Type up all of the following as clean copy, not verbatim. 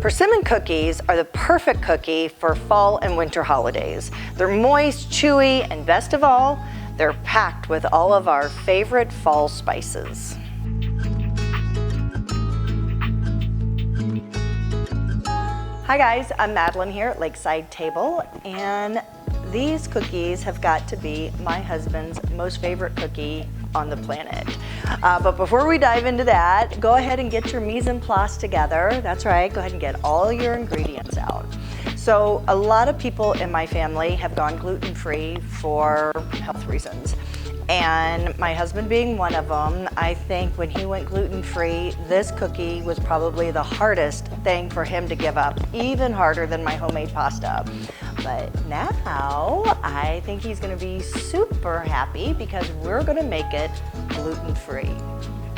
Persimmon cookies are the perfect cookie for fall and winter holidays. They're moist, chewy, and best of all, they're packed with all of our favorite fall spices. Hi guys, I'm Madalaine here at Lakeside Table, and these cookies have got to be my husband's most favorite cookie on the planet. But before we dive into that, go ahead and get your mise en place together. That's right, go ahead and get all your ingredients out. So a lot of people in my family have gone gluten-free for health reasons. And my husband being one of them, I think when he went gluten-free, this cookie was probably the hardest thing for him to give up, even harder than my homemade pasta. But now I think he's gonna be super happy because we're gonna make it gluten-free.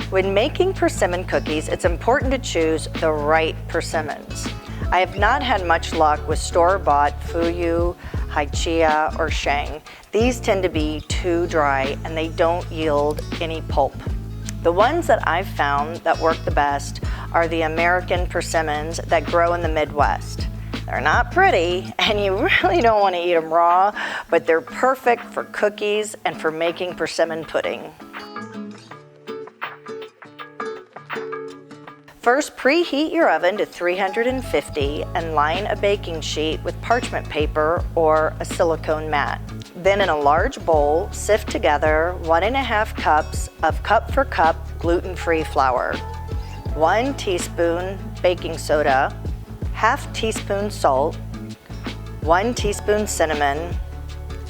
When making persimmon cookies, it's important to choose the right persimmons. I have not had much luck with store-bought fuyu, haichia, or sheng. These tend to be too dry and they don't yield any pulp. The ones that I've found that work the best are the American persimmons that grow in the Midwest. They're not pretty and you really don't want to eat them raw, but they're perfect for cookies and for making persimmon pudding. First, preheat your oven to 350 and line a baking sheet with parchment paper or a silicone mat. Then in a large bowl, sift together 1.5 cups of cup-for-cup gluten-free flour, 1 teaspoon baking soda, 1/2 teaspoon salt, 1 teaspoon cinnamon,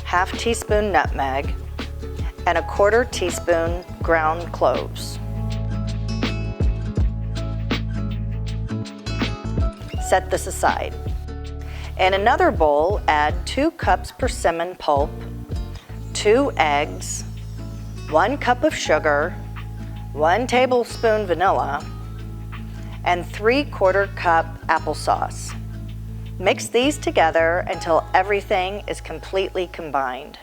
1/2 teaspoon nutmeg, and 1/4 teaspoon ground cloves. Set this aside. In another bowl, add 2 cups persimmon pulp, 2 eggs, 1 cup of sugar, 1 tablespoon vanilla, and 3/4 cup applesauce. Mix these together until everything is completely combined.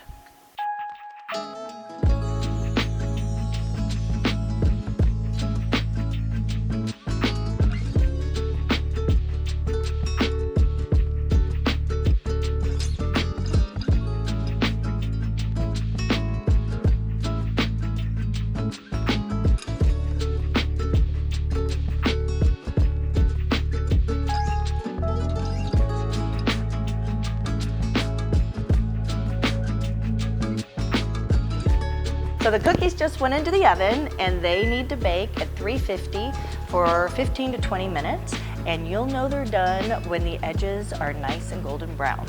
So the cookies just went into the oven and they need to bake at 350 for 15 to 20 minutes, and you'll know they're done when the edges are nice and golden brown.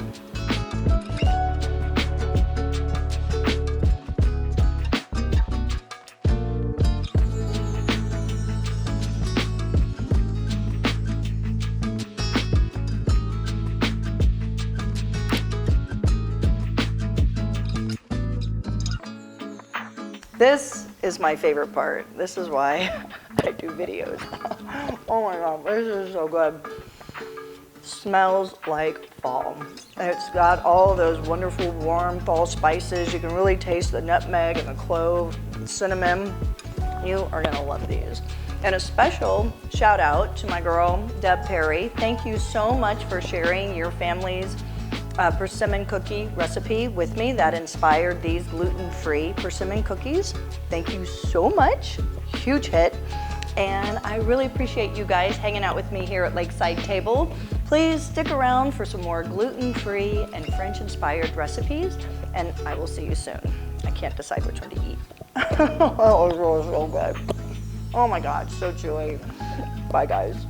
This is my favorite part. This is why I do videos. Oh my God, this is so good. Smells like fall. It's got all those wonderful warm fall spices. You can really taste the nutmeg and the clove, and cinnamon. You are gonna love these. And a special shout out to my girl, Deb Perry. Thank you so much for sharing your family's persimmon cookie recipe with me that inspired these gluten-free persimmon cookies. Thank you so much, huge hit. And I really appreciate you guys hanging out with me here at Lakeside Table. Please stick around for some more gluten-free and French-inspired recipes, and I will see you soon. I can't decide which one to eat. That was so good. Oh my God, so chewy. Bye guys.